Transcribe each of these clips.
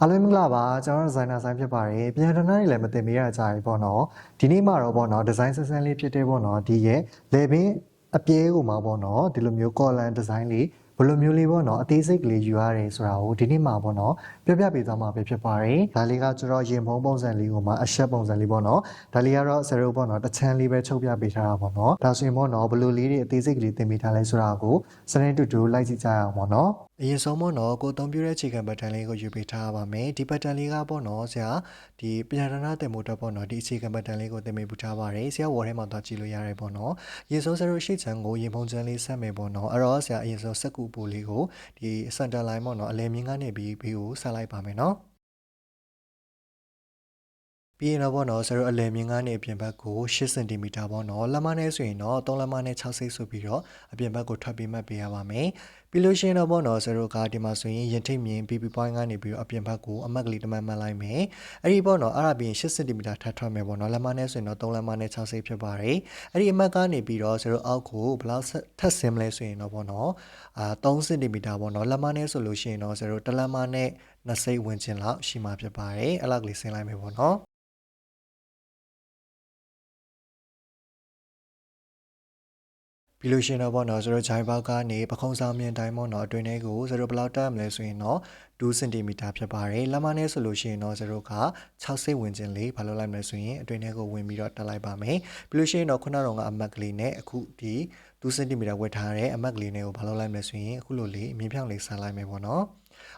အားလုံးမင်္ဂလာပါကျွန်တော်ဒီဇိုင်နာဆိုင်ဖြစ်ပါတယ်ပြန်ထနာတွေလည်းမတင်ပေးရကြပြီပေါ့နော်ဒီနေ့မှာတော့ပေါ့နော်ဒီဇိုင်းဆန်းဆန်းလေးဖြစ်တဲ့ပေါ့နော်ဒီရဲ့လေပင်အပြဲကိုမှာပေါ့နော်ဒီလိုမျိုးကော်လန်ဒီဇိုင်းလေးဘယ်လိုမျိုးလေးပေါ့နော်အသေးစိတ်ကလေးယူရတယ်ဆိုတာကိုဒီနေ့မှာပေါ့နော်ပြပြပေးသွားမှာပဲဖြစ်ပါတယ်ဒါလေးကကျွန်တော်ရင်ဖုံးပုံစံလေးကိုမှာအရှက်ပုံစံလေးပေါ့နော်ဒါလေးကတော့ဇရိုပေါ့နော်တစ်ချမ်းလေးပဲချုပ်ပြပေးထားတာပေါ့နော်ဒါဆိုရင်ပေါ့နော်ဘယ်လိုလေးတွေအသေးစိတ်ကလေးတင်ပေးထားလဲဆိုတာကိုစနေတူတူလိုက်ကြည့်ကြရအောင်ပေါ့နော်အရင်ဆုံးပေါ့နော်ကိုအသုံးပြုတဲ့အခြေခံဘတ်တန်လေးကိုယူပေးထားပါမယ်ဒီဘတ်တန်လေးကပေါ့နော်ဆရာဒီပြန်ထနာတင်မှုတော့ပေါ့နော်ဒီအခြေခံဘတ်တန်လေးကိုတင်ပေးပူထားပါတယ်ဆရာဝေါ်ထဲမှာသွားကြည့်လို့ရတယ်ပေါ့နော်အရင်ဆုံးဆရာတို့ရှေ့ချမ်းကိုရင်ဖုံးချမ်းလေးဆက်မယ်ပေါ့နော်အဲ့တော့ဆရာအရင်ဆုံးစက်ကူပိုလေးကိုဒီစင်တာလိုင်းပေါ့နော်အလဲမြင့်ကနေပြီးဘေးကိုဆက်လိုက်ပါမယ်နော်ပြီးရင်တော့ပေါ့နော်ဆရာတို့အလယ်မြင့်ကနေအပြင်ဘက်ကို8စင်တီမီတာပေါ့နော်လက်မနဲ့ဆိုရင်တော့3လက်မနဲ့6စိတ်ဆိုပြီးတော့အပြင်ဘက်ကိုထွက်ပြီးမှတ်ပေးရပါမယ်ပြီးလို့ရှိရင်တော့ပေါ့နော်ဆရာတို့ကဒီမှာဆိုရင်ရင်ထိတ်မြင် BB point ကနေပြီးတော့အပြင်ဘက်ကိုအမတ်ကလေးတစ်မှတ်မှတ်လိုက်မယ်အဲ့ဒီပေါ့နော်အဲ့ဒါပြီးရင်8စင်တီမီတာထပ်ထွက်မယ်ပေါ့နော်လက်မနဲ့ဆိုရင်တော့3လက်မနဲ့6စိတ်ဖြစ်ပါတယ်အဲ့ဒီအမတ်ကနေပြီးတော့ဆရာတို့အောက်ကိုဘယ်လောက်ထပ်ဆင်းမလဲဆိုရင်တော့ပေါ့နော်3စင်တီမီတာပေါ့နော်လက်မနဲ့ဆိုလို့ရှိရင်တော့ဆရာတို့တစ်လက်မနဲ့2စိတ်ဝင်ကျင်လောက်ရှိမှာဖြစ်ပါတယ်အဲ့လောက်ကလေးဆင်းလိုက်မယ်ပေါ့နော်ပြီးလို့ရှိရင်တော့ပေါ့နော်ဆိုတော့ဂျိုင်းဘောက်ကနေပခုံးဆောင်မြင်တိုင်းပေါ့နော်အတွင်းထဲကိုဆိုတော့ဘယ်လောက်တက်မလဲဆိုရင်တော့2စင်တီမီတာဖြစ်ပါတယ်လက်မနဲ့ဆိုလို့ရှိရင်တော့ဆိုတော့က6စိတ်ဝင်ခြင်းလေးဘာလို့လိုက်မလဲဆိုရင်အတွင်းထဲကိုဝင်ပြီးတော့တက်လိုက်ပါမယ်ပြီးလို့ရှိရင်တော့ခုနကအမတ်ကလေးနဲ့အခုဒီ2စင်တီမီတာဝတ်ထားတဲ့အမတ်ကလေးနဲ့ကိုဘာလို့လိုက်မလဲဆိုရင်အခုလိုလေးမြင်းဖြောင်းလေးဆန်းလိုက်မယ်ပေါ့နော်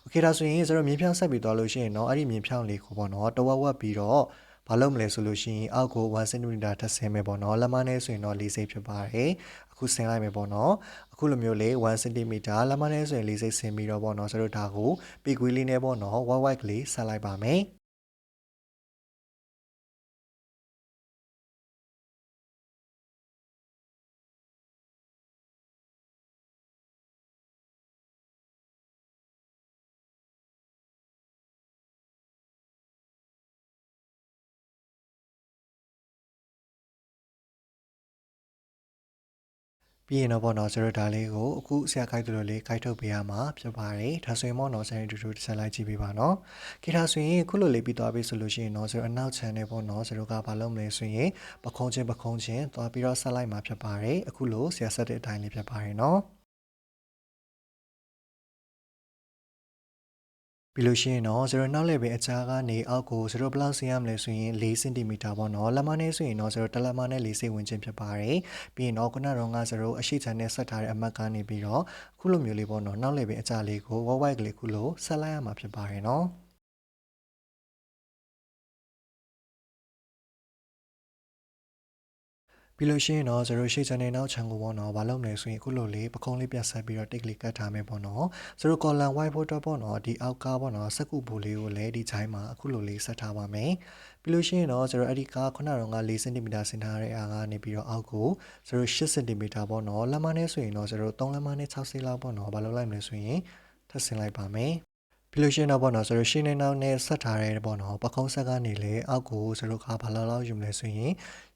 โอเคဒါဆိုရင်ဆိုတော့မြင်းဖြောင်းဆက်ပြီးသွားလို့ရှိရင်တော့အဲ့ဒီမြင်းဖြောင်းလေးကိုပေါ့နော်တဝက်ဝက်ပြီးတော့ဘာလို့မလဲဆိုလို့ရှိရင်အောက်ကို1 cm ထပ်ဆင်းမယ်ပေါ့နော်လက်မနဲ့ဆိုရင်တော့4စိတ်ဖြစ်ပါတယ်အခုဆင်းလိုက်မယ်ပေါ့နော်အခုလိုမျိုးလေး1 cm လက်မနဲ့ဆိုရင်4စိတ်ဆင်းပြီးတော့ပေါ့နော်ဆိုတော့ဒါကိုပေကွေးလေးနဲ့ပေါ့နော် white white ကလေးဆက်လိုက်ပါမယ်ပြီးရင်တော့ပေါ့နော်ဆိုတော့ဒါလေးကိုအခုဆရာခိုက်သူလိုလေးခိုက်ထုတ်ပေးရမှာဖြစ်ပါတယ်ဒါဆိုရင်ပေါ့နော်ဆရာတူတူတစ်ချက်လိုက်ကြည့်ပေးပါနော်ခေဒါဆိုရင်ခုလိုလေးပြီးသွားပြီဆိုလို့ရှိရင်တော့ဆိုတော့အနောက်ချမ်းနေပေါ့နော်ဆိုတော့ကဘာလုပ်မလဲဆိုရင်ပခုံးချင်းသွားပြီးတော့ဆက်လိုက်မှာဖြစ်ပါတယ်အခုလိုဆရာဆက်တဲ့အတိုင်းလေးဖြစ်ပါတယ်နော်ပြီးလို့ရှိရင်တော့0နောက်လည်းပဲအချားကနေအောက်ကို0ဘလောက်ဆင်းရမလဲဆိုရင်4စင်တီမီတာပေါ့နော်လက်မနဲ့ဆိုရင်တော့0တစ်လက်မနဲ့4စိတ်ဝင်ခြင်းဖြစ်ပါတယ်ပြီးရင်တော့ခုနကတော့0အရှိချမ်းနဲ့ဆက်ထားတဲ့အမှတ်ကနေပြီးတော့ခုလိုမျိုးလေးပေါ့နော်နောက်လည်းပဲအချားလေးကို white white ကလေးခုလိုဆက်လိုက်ရမှာဖြစ်ပါတယ်နော်ပြီးလို့ရှိရင်တော့0ရှေ့ချန်နယ်နောက်ချန်ကိုပေါ့နော်ဘာလုပ်မလဲဆိုရင်အခုလိုလေးပခုံးလေးပြတ်ဆက်ပြီးတော့တိတ်ကလေးကတ်ထားမယ်ပေါ့နော်0ကော်လန် white border ပေါ့နော်ဒီအောက်ကပေါ့နော်စက်ကူဘူလေးကိုလည်းဒီချိုင်းမှာအခုလိုလေးဆက်ထားပါမယ်ပြီးလို့ရှိရင်တော့0အဲ့ဒီကခုနကတော့4စင်တီမီတာဆင်ထားတဲ့အားကနေပြီးတော့အောက်ကို8စင်တီမီတာပေါ့နော်လက်မနဲ့ဆိုရင်တော့3လက်မနဲ့6စိတ်လောက်ပေါ့နော်ဘာလုပ်လိုက်မလဲဆိုရင်ထပ်ဆင်လိုက်ပါမယ်ပြီးလို့ရှိရင်တော့ပေါ့နော်ဆိုတော့ရှင်းနေနောက်နဲ့ဆက်ထားတဲ့ပေါ့နော်ပခုံးဆက်ကနေလေအောက်ကိုဆိုတော့ကဘာလောက်ယူမလဲဆိုရင်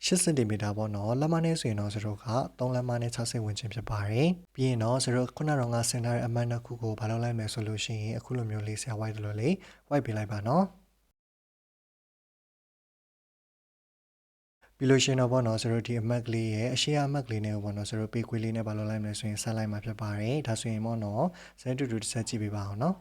8စင်တီမီတာပေါ့နော်လက်မနဲ့ဆိုရင်တော့ဆိုတော့က3လက်မနဲ့6စိဝင်ချင်းဖြစ်ပါတယ်ပြီးရင်တော့ဆိုတော့ခုနကတော့ငါဆင်ထားတဲ့အမှတ်နှစ်ခုကိုဘာလုပ်လိုက်မလဲဆိုလို့ရှိရင်အခုလိုမျိုးလေးဆရာ white လို့လေး white ပေးလိုက်ပါနော်ပြီးလို့ရှိရင်တော့ပေါ့နော်ဆိုတော့ဒီအမတ်ကလေးရဲ့အရှိအမတ်ကလေးနဲ့ပေါ့နော်ဆိုတော့ပေခွေးလေးနဲ့ဘာလုပ်လိုက်မလဲဆိုရင်ဆက်လိုက်မှာဖြစ်ပါတယ်ဒါဆိုရင်ပေါ့နော်စနေတူတူတစ်ဆက်ကြည့်ပေးပါအောင်နော်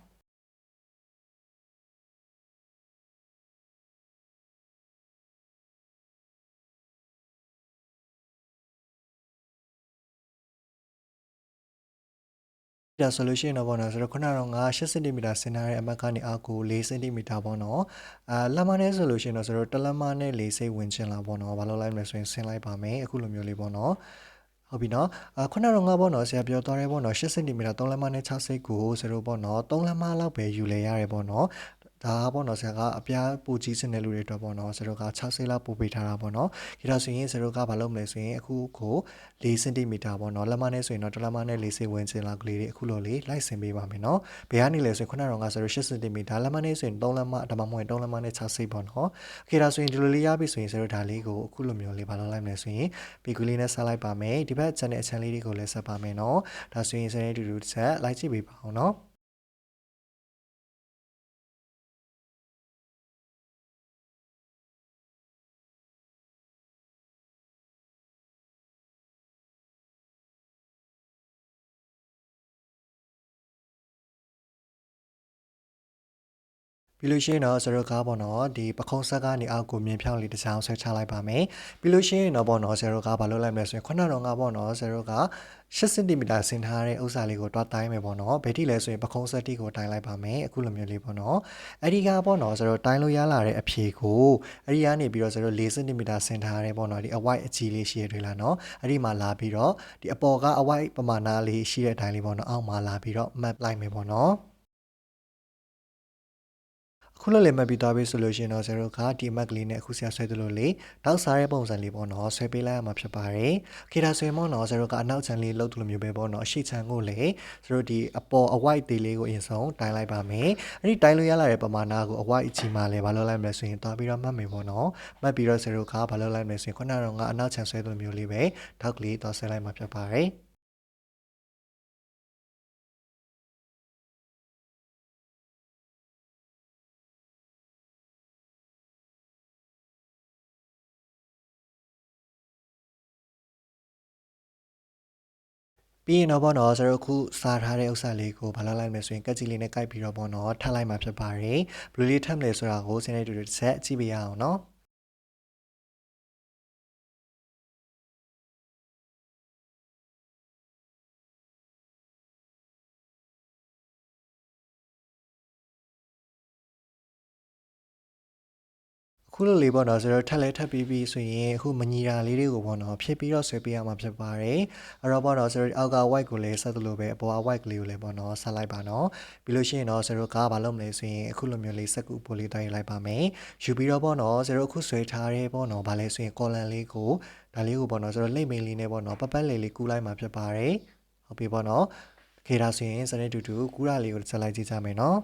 ဒါဆိုလို့ရှိရင်တော့ပေါ့နော်ဆိုတော့ခုနကတော့ငါ8စင်တီမီတာဆင်ထားတဲ့အမတ်ကနေအောက်ကို4စင်တီမီတာပေါ့နော်လက်မနဲ့ဆိုလို့ရှိရင်တော့ဆိုတော့တလက်မနဲ့4စိတ်ဝင်ချင်လာပေါ့နော်ဘာလို့လိုက်မလဲဆိုရင်ဆင်လိုက်ပါမယ်အခုလိုမျိုးလေးပေါ့နော်ဟုတ်ပြီနော်ခုနကတော့ငါပေါ့နော်ဆရာပြောသွားတယ်ပေါ့နော်8စင်တီမီတာ3လက်မနဲ့6စိတ်ကိုဆိုတော့ပေါ့နော်3လက်မလောက်ပဲယူလဲရတယ်ပေါ့နော်ဒါပေါ့နော်ဆရာကအပြားပူကြီးစင်တဲ့လူတွေအတွက်ပေါ့နော်ဆရာတို့က6စိတ်လောက်ပူပေးထားတာပေါ့နော်ဒီတော့ဆိုရင်ဆရာတို့ကဘာလုပ်မလဲဆိုရင်အခုကို4စင်တီမီတာပေါ့နော်လက်မနဲ့ဆိုရင်တော့တစ်လက်မနဲ့4စိတ်ဝင်ချင်လောက်ကလေးတွေအခုလိုလေးလိုက်ဆင်ပေးပါမယ်နော်ဘယ်ကနေလဲဆိုရင်ခုနကတော့ငါဆိုတော့8စင်တီမီတာလက်မနဲ့ဆိုရင်3လက်မဒါမှမဟုတ်3လက်မနဲ့6စိတ်ပေါ့နော်โอเคဒါဆိုရင်ဒီလိုလေးရပြီဆိုရင်ဆရာတို့ဒါလေးကိုအခုလိုမျိုးလေးဘာလုပ်လိုက်မလဲဆိုရင်ပီကူလေးနဲ့ဆက်လိုက်ပါမယ်ဒီဘက် channel အချမ်းလေးတွေကိုလည်းဆက်ပါမယ်နော်ဒါဆိုရင်စနေတူတူတစ်ချက်လိုက်ကြည့်ပေးပါအောင်နော် ပြီးလို့ရှိရင်တော့0ကားပေါ့နော်ဒီပခုံးဆက်ကနေအောက်ကိုမြင်ဖြောင်းလေးတစ်ချောင်းဆွဲချလိုက်ပါမယ်ပြီးလို့ရှိရင်တော့ပေါ့နော်0ကားဘာလုပ်လိုက်မလဲဆိုရင်ခုနကတော့ငါပေါ့နော်0က8 cm ဆင်ထားတဲ့ဥစ္စာလေးကိုတွားတိုင်းမယ်ပေါ့နော်ဘယ်ထိလဲဆိုရင်ပခုံးဆက်တိကိုတိုင်းလိုက်ပါမယ်အခုလိုမျိုးလေးပေါ့နော်အဲ့ဒီကပေါ့နော်0တိုင်းလို့ရလာတဲ့အဖြေကိုအဲ့ဒီကနေပြီးတော့0 4 cm ဆင်ထားတဲ့ပေါ့နော်ဒီအဝိုက်အကြီးလေးရှိရတွေ့လားနော်အဲ့ဒီမှာလာပြီးတော့ဒီအပေါ်ကအဝိုက်ပမာဏလေးရှိတဲ့အတိုင်းလေးပေါ့နော်အောက်မှာလာပြီးတော့ map လိုက်မယ်ပေါ့နော်ခုလိုလေးမှတ်ပြီးသွားပြီဆိုလို့ရှိရင်တော့0ကဒီ map ကလေးနဲ့အခုဆရာဆွဲသလိုလေးနောက်စားတဲ့ပုံစံလေးပေါ့နော်ဆွဲပေးလိုက်ရမှာဖြစ်ပါတယ်။ခေတာဆွဲမောနော်0ကအနောက်ချမ်းလေးလှုပ်သလိုမျိုးပဲပေါ့နော်အရှိချမ်းကိုလေ0ဒီအပေါ်အဝိုက်သေးလေးကိုအရင်ဆုံးတိုင်းလိုက်ပါမယ်။အဲ့ဒီတိုင်းလို့ရလာတဲ့ပမာဏကိုအဝိုက်အကြီးမှလည်းဘာလုပ်လိုက်မလဲဆိုရင်သွားပြီးတော့မှတ်မယ်ပေါ့နော်။မှတ်ပြီးတော့0ကဘာလုပ်လိုက်မလဲဆိုရင်ခုနကတော့ငါအနောက်ချမ်းဆွဲသလိုမျိုးလေးပဲထောက်ကလေးသွားဆွဲလိုက်မှာဖြစ်ပါတယ်။ပြီးရင်တော့ပေါ့နော်ကျွန်တော်အခုစားထားတဲ့ဥစ္စာလေးကိုဘာလုပ်လိုက်မလဲဆိုရင်ကက်ကြီးလေးနဲ့ကိုက်ပြီးတော့ပေါ့နော်ထပ်လိုက်မှာဖြစ်ပါတယ်ဘယ်လိုလေးထပ်မလဲဆိုတာကိုစနေတူတူတစ်ချက်ကြည့်ပြရအောင်နော်ခုလိုလေးပေါ့နော်ဆိုတော့ထပ်လဲထပ်ပြီးပြီးဆိုရင်အခုမညီတာလေးတွေကိုပေါ့နော်ဖြည့်ပြီးတော့ဆွဲပေးရမှာဖြစ်ပါတယ်အဲ့တော့ပေါ့နော်ဆိုတော့အောက်က white ကိုလည်းဆက်သလိုပဲအပေါ်က white ကလေးကိုလည်းပေါ့နော်ဆက်လိုက်ပါနော်ပြီးလို့ရှိရင်တော့ဆိုတော့ကဘာလုပ်မလဲဆိုရင်အခုလိုမျိုးလေးစက်ကူပိုးလေးတိုင်းလိုက်ပါမယ်ယူပြီးတော့ပေါ့နော်ဆိုတော့အခုဆွဲထားတဲ့ပေါ့နော်ဘာလဲဆိုရင် column လေးကိုဒါလေးကိုပေါ့နော်ဆိုတော့လိမ့်မင်းလေးနဲ့ပေါ့နော်ပပတ်လေးလေးကူးလိုက်မှာဖြစ်ပါတယ်ဟုတ်ပြီပေါ့နော်ခေတာဆိုရင်စနေတူတူကူးတာလေးကိုဆက်လိုက်ကြည့်ကြမယ်နော်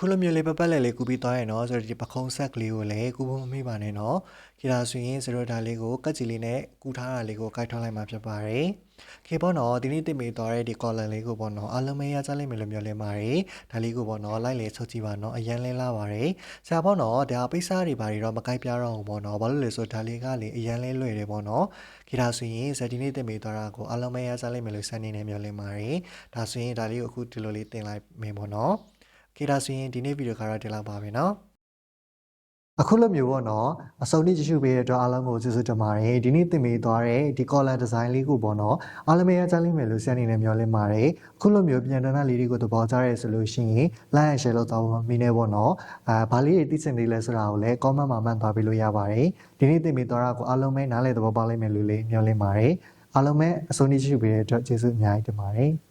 ခုလိုမျိုးလေးပပတ်လဲလေးကူပြီးသွားရင်တော့ဆိုတော့ဒီပခုံးဆက်ကလေးကိုလည်းကူဖို့မမေ့ပါနဲ့နော်ခေတာဆိုရင်ဆိုတော့ဒါလေးကိုကတ်ကြီးလေးနဲ့ကူထားတာလေးကိုကိုက်ထောက်လိုက်မှာဖြစ်ပါတယ်ခေပေါ့နော်ဒီနေ့တင်ပေးသွားတဲ့ဒီ column လေးကိုပေါ့နော်အားလုံးပဲရကြလိမ့်မယ်လို့မျှော်လင့်ပါတယ်ဒါလေးကိုပေါ့နော်လိုက်လေချုပ်ကြည့်ပါနော်အရန်လဲလာပါတယ်ဆရာပေါ့နော်ဒါပိတ်စားတွေဘာတွေတော့မကိုက်ပြတော့ဘူးပေါ့နော်ဘာလို့လဲဆိုတော့ဒါလေးကလေအရန်လဲလွယ်တယ်ပေါ့နော်ခေတာဆိုရင်ဇက်ဒီနေ့တင်ပေးသွားတာကိုအားလုံးပဲရကြလိမ့်မယ်လို့စနေနေမျှော်လင့်ပါတယ်ဒါဆိုရင်ဒါလေးကိုအခုဒီလိုလေးတင်လိုက်မယ်ပေါ့နော်ခေတာဆိုရင်ဒီနေ့ဗီဒီယိုကတော့ဒီလောက်ပါပဲเนาะအခုလိုမျိုးပေါ့နော်အစုံနေ့ကြည့်ရှုပေးတဲ့အတွက်အားလုံးကိုကျေးဇူးတင်ပါတယ်ဒီနေ့သင်ပေးသွားတဲ့ဒီ color design လေးကိုပေါ့နော်အားလုံးပဲရကြလိမ့်မယ်လို့ဆရာအနေနဲ့မျှော်လင့်ပါတယ်အခုလိုမျိုးပြန်တန်းလေးတွေကိုသဘောကျရဲဆိုလို့ရှိရင် like and share လုပ်သွားဖို့မင်းနဲ့ပေါ့နော်ဘာလေးတွေသိချင်သေးလဲဆိုတာကိုလည်း comment မှာမှတ်သွားပေးလို့ရပါတယ်ဒီနေ့သင်ပေးသွားတာကိုအားလုံးပဲနားလည်သဘောပေါက်လိမ့်မယ်လို့လည်းမျှော်လင့်ပါတယ်အားလုံးပဲအစုံနေ့ကြည့်ရှုပေးတဲ့အတွက်ကျေးဇူးအများကြီးတင်ပါတယ်